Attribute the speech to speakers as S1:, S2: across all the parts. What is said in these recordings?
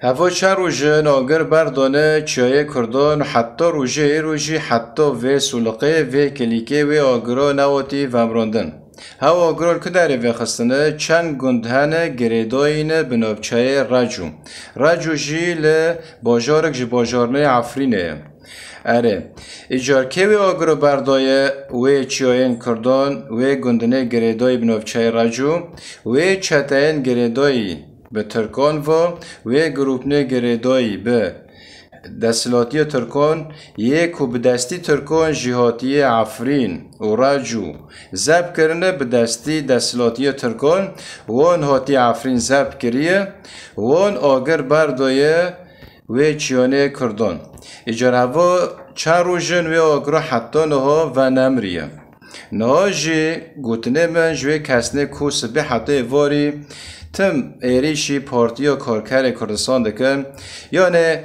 S1: هوا چه روژه ناگر بردانه چای کردان حتی روژه روژی حتی و سلقه و کلیکه و آگرا نواتی و امراندن. هوا آگرال که داره و خستنه چند گندهنه گریداینه بنابچه رجو. رجو جی باجارک جی باجارنه عفرینه. اره ایجار که و آگرا بردایه و چیاین کردان و گندنه گریدای بنابچه رجو و چتاین گریدایی به ترکان و گروپنه گریدایی به دستلاتی ترکان یک و به دستی ترکان جهاتی عفرین و راجو زب کرنه به دستی دستلاتی ترکان وان هاتی عفرین زب کریه وان آگر بردایه و چیانه کردان ایجار هوا چند روژن و آگر حتی نها و نمریه نها جی گوتنه من جوی کسنه کو سبه حتی واری تم ایریشی پارتیا کارکر کردستان دکن یعنی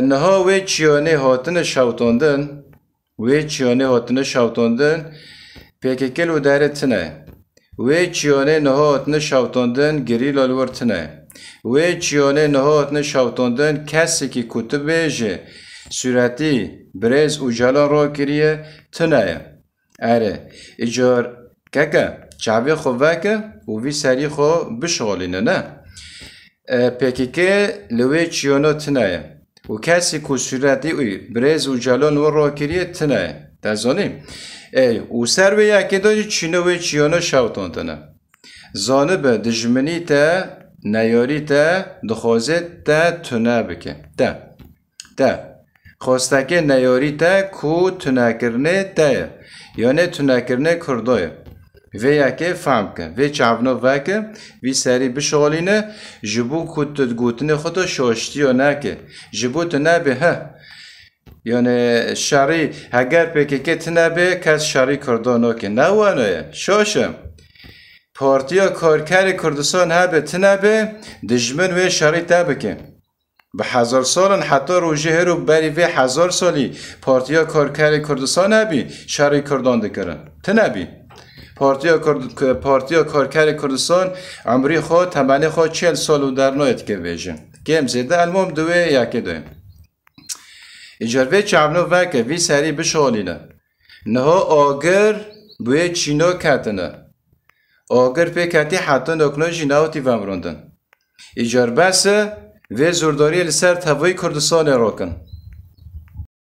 S1: نها و چیانه هاتن شوتاندن پیککل و داره تنه و چیانه نها هاتن شوتاندن گریل آلور تنه و چیانه نها هاتن شوتاندن کسی که کتبه جه صورتی برز و جلان را کریه تنه اره ایجار که چعبه خواه که و وی سری خواه بشغالینه نه پیکیکه لوی چیانا تنه و کسی که صورتی اوی برز و جلان و را کریه تنه دزانیم و سر به یکی داجی چینه و چیانا شوتان تنه زانه به دجمنی تا نیاری تا دخوازه تا تنه بکه تا خواسته که نیاری تا کو تنه کرنه تا یعنی تنه کرنه کردایه و یکی فهم کن و چعبنا وکه وی سری بشغالینه جبو کت گوتنه خدا شاشتی و نکه جبو تنبه ها یعنی شری اگر پکیکه تنبه کس شری کردانو که نوانه شاشم پارتیا کارکر کردستان ها به تنبه دجمن و شری تبه که به 1000 سالن حتی روژه هرو بری و 1000 سالی پارتیا کارکر کردستان هبی شری کردان دکرن تنبی پارتیا کارکر کردستان عمری خود تمنی خود 40 سال و در نایت که بیجن گم زیده المام دوه یکی دویم اجاروه چعبنو وکه وی سری بشالینه نها آگر بوی چینو کتنه آگر پی کتی حتی نکنو جیناوتی ومروندن اجار بسه و زورداری لسر تبایی کردستان راکن